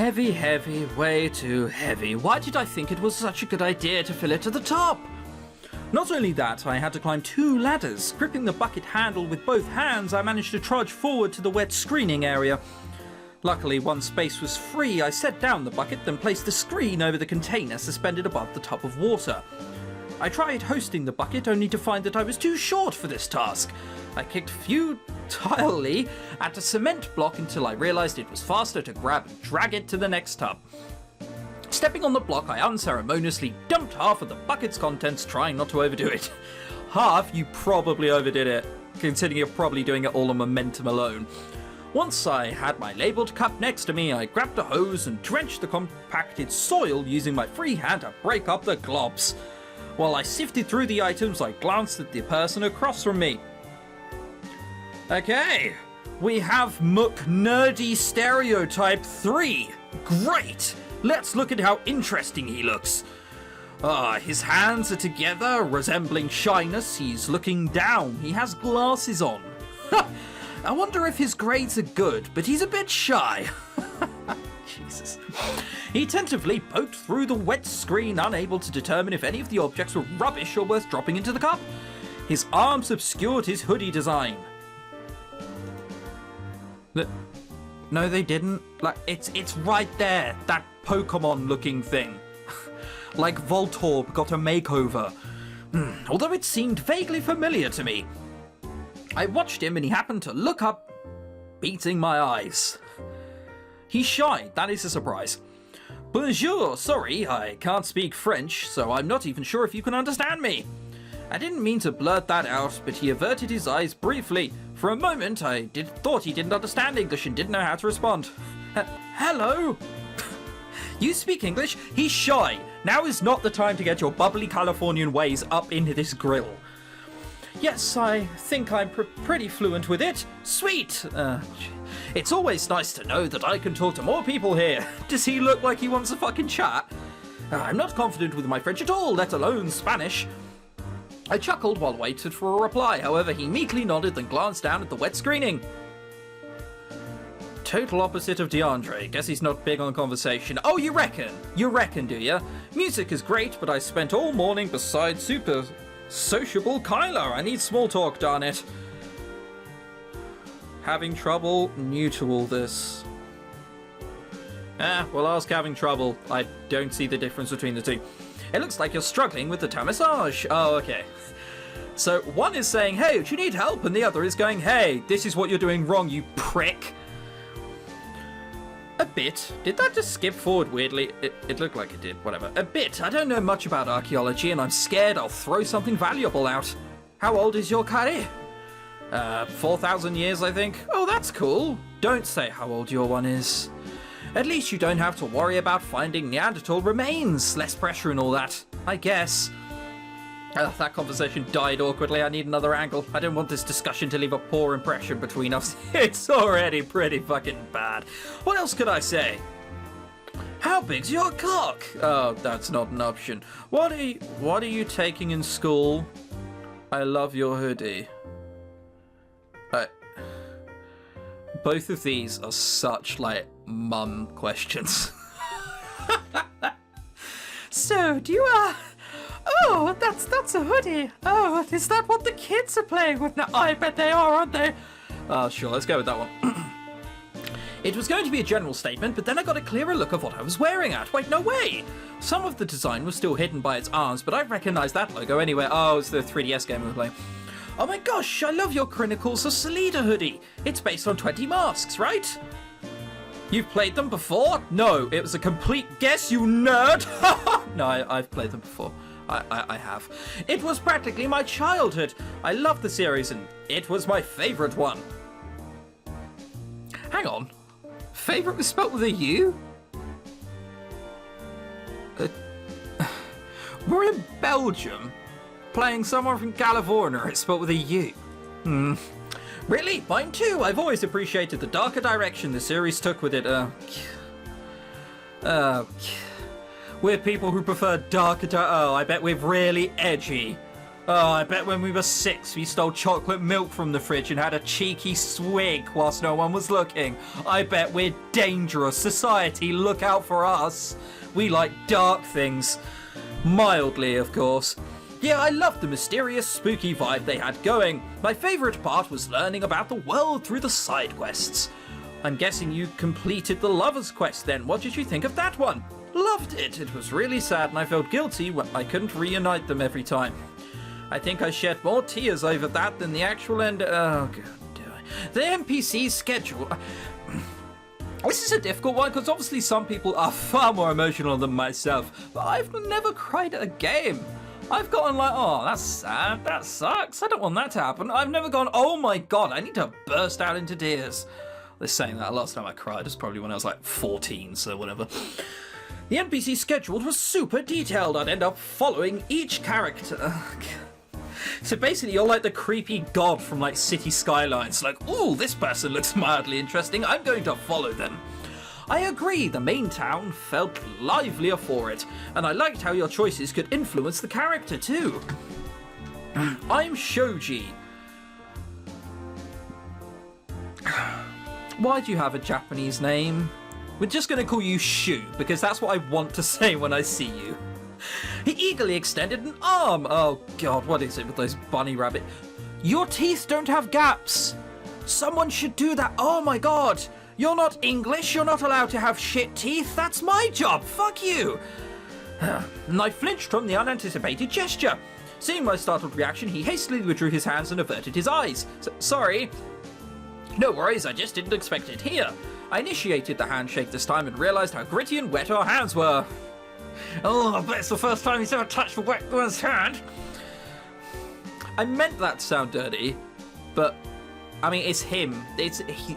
Heavy, heavy, way too heavy. Why did I think it was such a good idea to fill it to the top? Not only that, I had to climb 2 ladders. Gripping the bucket handle with both hands, I managed to trudge forward to the wet screening area. Luckily, one space was free. I set down the bucket, then placed the screen over the container suspended above the tub of water. I tried hoisting the bucket, only to find that I was too short for this task. I kicked futilely at a cement block until I realized it was faster to grab and drag it to the next tub. Stepping on the block, I unceremoniously dumped half of the bucket's contents, trying not to overdo it. Half? You probably overdid it, considering you're probably doing it all on momentum alone. Once I had my labelled cup next to me, I grabbed a hose and drenched the compacted soil using my free hand to break up the globs. While I sifted through the items, I glanced at the person across from me. Okay, we have McNerdy Stereotype 3. Great! Let's look at how interesting he looks. His hands are together, resembling shyness. He's looking down. He has glasses on. I wonder if his grades are good, but he's a bit shy. Jesus. He tentatively poked through the wet screen, unable to determine if any of the objects were rubbish or worth dropping into the cup. His arms obscured his hoodie design. No, they didn't. Like, it's right there. That Pokemon-looking thing. Like Voltorb got a makeover. Although it seemed vaguely familiar to me. I watched him and he happened to look up, beating my eyes. He's shy, that is a surprise. Bonjour, sorry, I can't speak French, so I'm not even sure if you can understand me. I didn't mean to blurt that out, but he averted his eyes briefly. For a moment, I thought he didn't understand English and didn't know how to respond. Hello? You speak English? He's shy. Now is not the time to get your bubbly Californian ways up into this grill. Yes, I think I'm pretty fluent with it. Sweet! It's always nice to know that I can talk to more people here. Does he look like he wants a fucking chat? I'm not confident with my French at all, let alone Spanish. I chuckled while waited for a reply. However, he meekly nodded and glanced down at the wet screening. Total opposite of DeAndre. Guess he's not big on conversation. Oh, you reckon? You reckon, do ya? Music is great, but I spent all morning beside super sociable Kyler. I need small talk, darn it. Having trouble? New to all this. Well, ask having trouble. I don't see the difference between the two. It looks like you're struggling with the tamissage. Oh, okay. So one is saying, hey, do you need help? And the other is going, hey, this is what you're doing wrong, you prick. A bit. Did that just skip forward weirdly? It looked like it did. Whatever. A bit. I don't know much about archaeology and I'm scared I'll throw something valuable out. How old is your carry? 4,000 years, I think. Oh, that's cool. Don't say how old your one is. At least you don't have to worry about finding Neanderthal remains. Less pressure and all that, I guess. That conversation died awkwardly. I need another angle. I don't want this discussion to leave a poor impression between us. It's already pretty fucking bad. What else could I say? How big's your cock? Oh, that's not an option. What are you taking in school? I love your hoodie. Both of these are such, like, mum questions. So, do you, oh, that's a hoodie. Oh, is that what the kids are playing with now? I bet they are, aren't they? Sure, let's go with that one. It was going to be a general statement, but then I got a clearer look of what I was wearing at. Wait, no way! Some of the design was still hidden by its arms, but I recognized that logo anyway. Oh, it's the 3DS game we were playing. Oh my gosh, I love your Chronicles of Salida hoodie. It's based on 20 masks, right? You've played them before? No, it was a complete guess, you nerd! No, I've played them before. I have. It was practically my childhood. I love the series and it was my favourite one. Hang on. Favourite was spelt with a U? We're in Belgium. Playing someone from California, it's spelled with a U. Really? Mine too. I've always appreciated the darker direction the series took with it. We're people who prefer darker. Oh, I bet we're really edgy. Oh, I bet when we were 6, we stole chocolate milk from the fridge and had a cheeky swig whilst no one was looking. I bet we're dangerous. Society, look out for us. We like dark things. Mildly, of course. Yeah, I loved the mysterious, spooky vibe they had going. My favourite part was learning about the world through the side quests. I'm guessing you completed the Lover's Quest then. What did you think of that one? Loved it. It was really sad and I felt guilty when I couldn't reunite them every time. I think I shed more tears over that than the actual end. Oh, God. The NPC schedule. This is a difficult one because obviously some people are far more emotional than myself, but I've never cried at a game. I've gotten like, oh, that's sad, that sucks, I don't want that to happen. I've never gone, oh my God, I need to burst out into tears. They're saying that last time I cried was probably when I was like 14, so whatever. The NPC schedule was super detailed. I'd end up following each character. So basically, you're like the creepy god from like City Skylines. Like, ooh, this person looks mildly interesting. I'm going to follow them. I agree, the main town felt livelier for it, and I liked how your choices could influence the character too. I'm Shoji. Why do you have a Japanese name? We're just going to call you Shu, because that's what I want to say when I see you. He eagerly extended an arm. Oh God, what is it with those bunny rabbit? Your teeth don't have gaps. Someone should do that. Oh my God. You're not English. You're not allowed to have shit teeth. That's my job. Fuck you. And I flinched from the unanticipated gesture. Seeing my startled reaction, he hastily withdrew his hands and averted his eyes. Sorry. No worries, I just didn't expect it here. I initiated the handshake this time and realized how gritty and wet our hands were. Oh, I bet it's the first time he's ever touched a wet one's hand. I meant that to sound dirty, but I mean, it's him.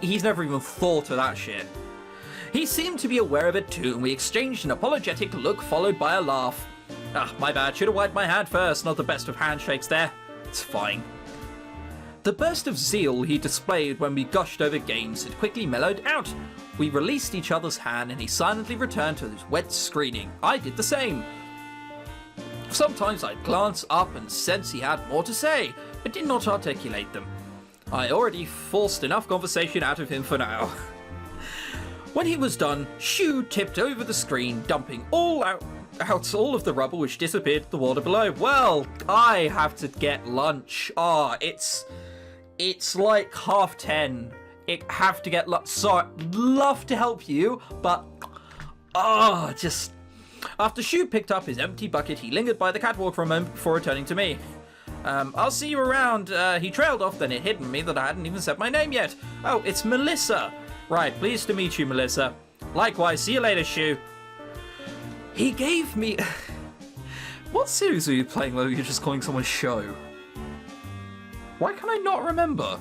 He's never even thought of that shit. He seemed to be aware of it too, and we exchanged an apologetic look followed by a laugh. Ah, my bad. Should have wiped my hand first. Not the best of handshakes there. It's fine. The burst of zeal he displayed when we gushed over games had quickly mellowed out. We released each other's hand and he silently returned to his wet screening. I did the same. Sometimes I'd glance up and sense he had more to say, but did not articulate them. I already forced enough conversation out of him for now. When he was done, Shu tipped over the screen, dumping all of the rubble which disappeared to the water below. Well, I have to get lunch. It's like 10:30. I have to get lunch. Sorry, love to help you, but just... After Shu picked up his empty bucket, he lingered by the catwalk for a moment before returning to me. I'll see you around. He trailed off, then it hit me that I hadn't even said my name yet. Oh, it's Melissa. Right, pleased to meet you, Melissa. Likewise, see you later, Shu. He gave me... What series are you playing where you're just calling someone Show? Why can I not remember?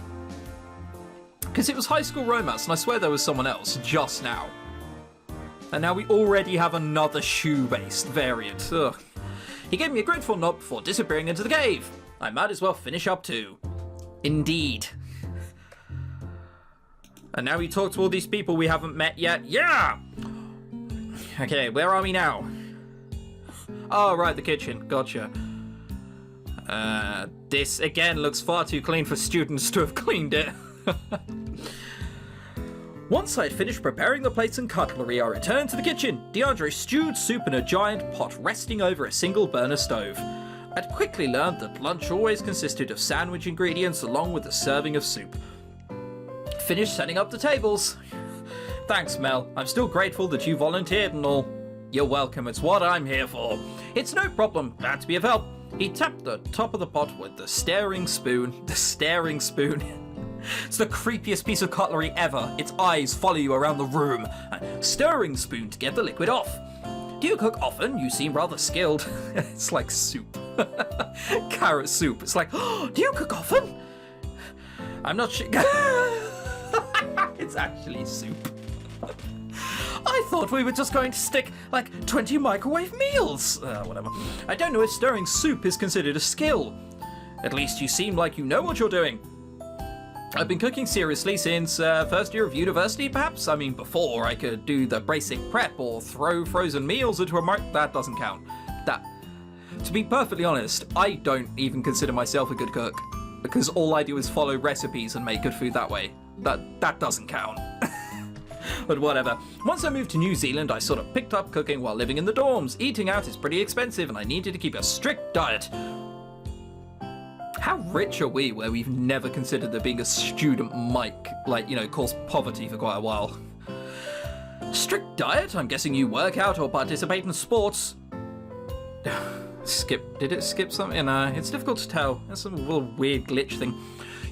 Because it was High School Romance, and I swear there was someone else just now. And now we already have another Shu-based variant. Ugh. He gave me a grateful nod before disappearing into the cave. I might as well finish up too. Indeed. And now we talk to all these people we haven't met yet. Yeah! Okay, where are we now? Oh, right, the kitchen. Gotcha. This, again, looks far too clean for students to have cleaned it. Once I'd finished preparing the plates and cutlery, I returned to the kitchen. DeAndre stewed soup in a giant pot resting over a single burner stove. I'd quickly learned that lunch always consisted of sandwich ingredients along with a serving of soup. Finished setting up the tables. Thanks, Mel. I'm still grateful that you volunteered and all. You're welcome, it's what I'm here for. It's no problem, glad to be of help. He tapped the top of the pot with the staring spoon. The staring spoon. It's the creepiest piece of cutlery ever. Its eyes follow you around the room. Stirring spoon to get the liquid off. Do you cook often? You seem rather skilled. It's like soup. Carrot soup. It's like, oh, do you cook often? I'm not sure. It's actually soup. I thought we were just going to stick like 20 microwave meals. Whatever. I don't know if stirring soup is considered a skill. At least you seem like you know what you're doing. I've been cooking seriously since first year of university, perhaps. I mean, before I could do the basic prep or throw frozen meals into a that doesn't count. To be perfectly honest, I don't even consider myself a good cook, because all I do is follow recipes and make good food that way. That doesn't count. But whatever. Once I moved to New Zealand, I sort of picked up cooking while living in the dorms. Eating out is pretty expensive, and I needed to keep a strict diet. How rich are we where we've never considered that being a student might, cause poverty for quite a while? Strict diet? I'm guessing you work out or participate in sports. Did it skip something? It's difficult to tell. There's some little weird glitch thing.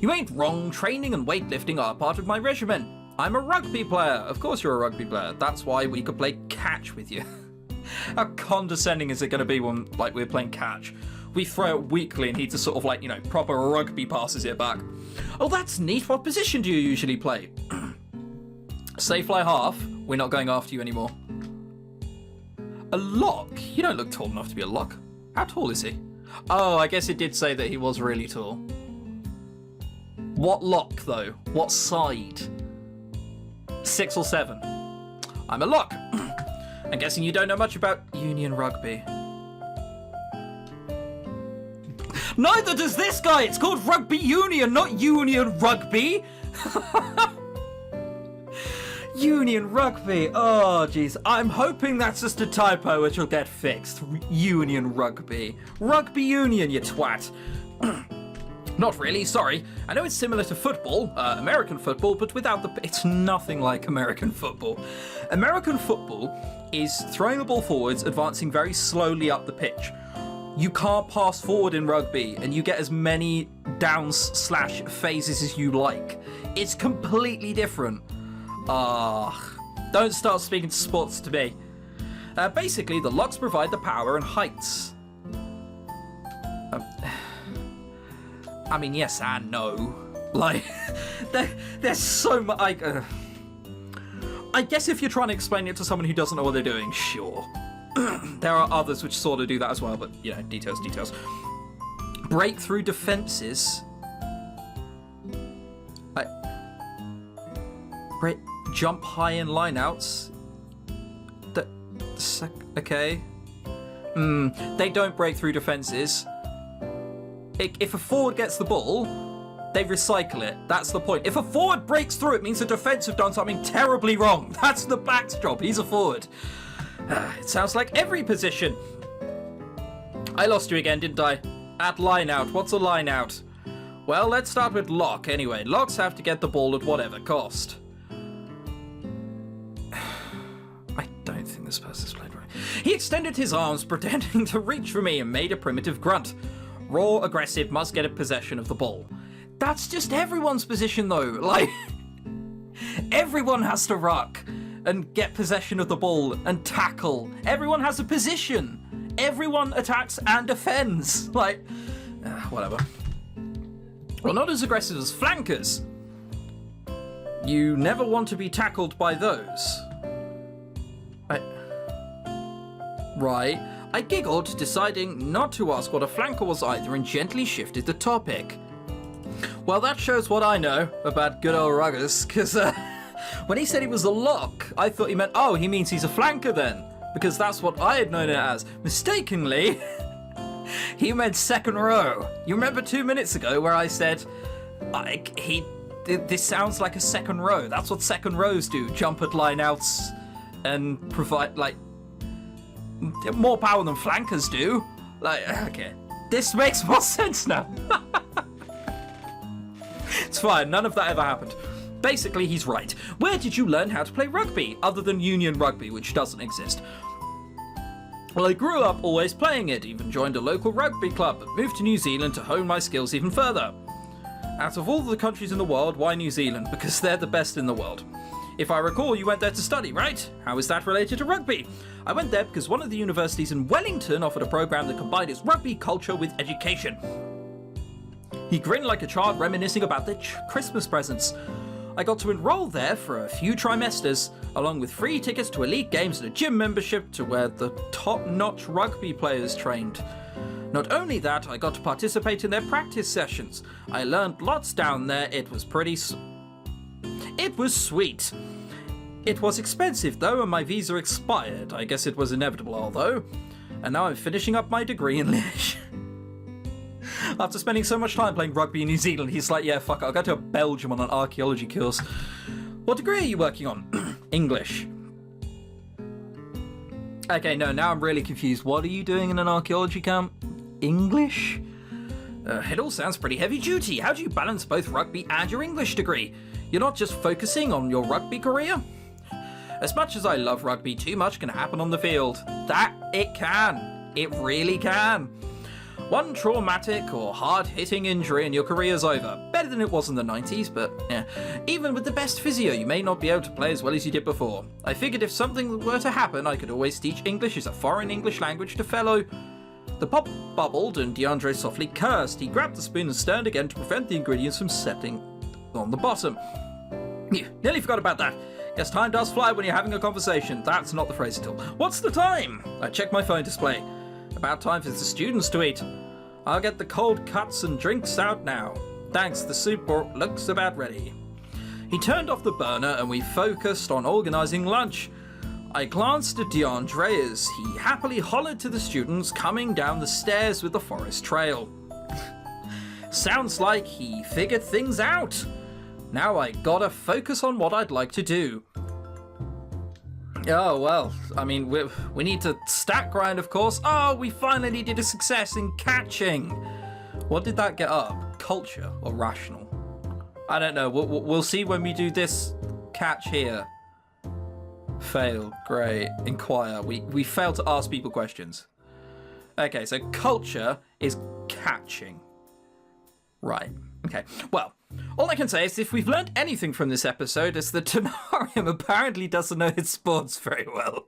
You ain't wrong. Training and weightlifting are part of my regimen. I'm a rugby player. Of course you're a rugby player. That's why we could play catch with you. How condescending is it going to be when, we're playing catch? We throw it weakly and he just sort of, proper rugby passes it back. Oh, that's neat. What position do you usually play? Say fly half. We're not going after you anymore. A lock? You don't look tall enough to be a lock. How tall is he? Oh, I guess it did say that he was really tall. What lock, though? What side? 6 or 7? I'm a lock. I'm guessing you don't know much about Union Rugby. Neither does this guy! It's called Rugby Union, not Union Rugby! Union Rugby. Oh, jeez. I'm hoping that's just a typo which will get fixed. Union Rugby. Rugby Union, you twat. Not really, sorry. I know it's similar to football, American football, but without the... It's nothing like American football. American football is throwing the ball forwards, advancing very slowly up the pitch. You can't pass forward in rugby, and you get as many downs/phases as you like. It's completely different. Don't start speaking sports to me. Basically, the locks provide the power and heights. I mean, yes and no. There's so much... I guess if you're trying to explain it to someone who doesn't know what they're doing, sure. There are others which sort of do that as well, but, details. Breakthrough defenses. Jump high in lineouts. Okay. They don't break through defenses. If a forward gets the ball, they recycle it. That's the point. If a forward breaks through, it means the defense have done something terribly wrong. That's the back's job. He's a forward. It sounds like every position. I lost you again, didn't I? At line out. What's a line out? Well, let's start with lock anyway. Locks have to get the ball at whatever cost. I don't think this person's played right. He extended his arms, pretending to reach for me, and made a primitive grunt. Raw, aggressive, must get a possession of the ball. That's just everyone's position, though. Everyone has to ruck and get possession of the ball and tackle. Everyone has a position. Everyone attacks and defends. Whatever. Well, not as aggressive as flankers. You never want to be tackled by those. Right. I giggled, deciding not to ask what a flanker was either, and gently shifted the topic. Well, that shows what I know about good old Ruggers, because when he said he was a lock, I thought he meant, he means he's a flanker then, because that's what I had known it as. Mistakenly, he meant second row. You remember 2 minutes ago where I said, this sounds like a second row. That's what second rows do, jump at lineouts and provide, more power than flankers do. Okay. This makes more sense now. It's fine, none of that ever happened. Basically, he's right. Where did you learn how to play rugby, other than Union Rugby, which doesn't exist? Well, I grew up always playing it, even joined a local rugby club, but moved to New Zealand to hone my skills even further. Out of all the countries in the world, why New Zealand? Because they're the best in the world. If I recall, you went there to study, right? How is that related to rugby? I went there because one of the universities in Wellington offered a program that combined its rugby culture with education. He grinned like a child reminiscing about their Christmas presents. I got to enroll there for a few trimesters, along with free tickets to elite games and a gym membership to where the top-notch rugby players trained. Not only that, I got to participate in their practice sessions. I learned lots down there. It was sweet. It was expensive though, and my visa expired. I guess it was inevitable, although. and now I'm finishing up my degree in Liège. After spending so much time playing rugby in New Zealand, he's like, yeah, fuck it, I'll go to Belgium on an archaeology course. What degree are you working on? English. Okay, no, now I'm really confused. What are you doing in an archaeology camp? English? It all sounds pretty heavy duty. How do you balance both rugby and your English degree? You're not just focusing on your rugby career? As much as I love rugby, too much can happen on the field. That it can. It really can. One traumatic or hard-hitting injury and your career's over. Better than it was in the 90s, but yeah. Even with the best physio, you may not be able to play as well as you did before. I figured if something were to happen, I could always teach English as a foreign English language to fellow... The pop bubbled and DeAndre softly cursed. He grabbed the spoon and stirred again to prevent the ingredients from settling on the bottom. Nearly forgot about that. Guess time does fly when you're having a conversation. That's not the phrase at all. What's the time? I checked my phone display. About time for the students to eat. I'll get the cold cuts and drinks out now. Thanks, the soup looks about ready. He turned off the burner and we focused on organising lunch. I glanced at DeAndre as he happily hollered to the students coming down the stairs with the forest trail. Sounds like he figured things out. Now I gotta focus on what I'd like to do. Oh, well, I mean, we need to stat grind, of course. Oh, we finally did a success in catching. What did that get up? Culture or rational? I don't know. We'll see when we do this catch here. Failed. Great. Inquire. We failed to ask people questions. Okay, so culture is catching. Right. Okay. Well, all I can say is if we've learned anything from this episode is that Tenarium apparently doesn't know his sports very well.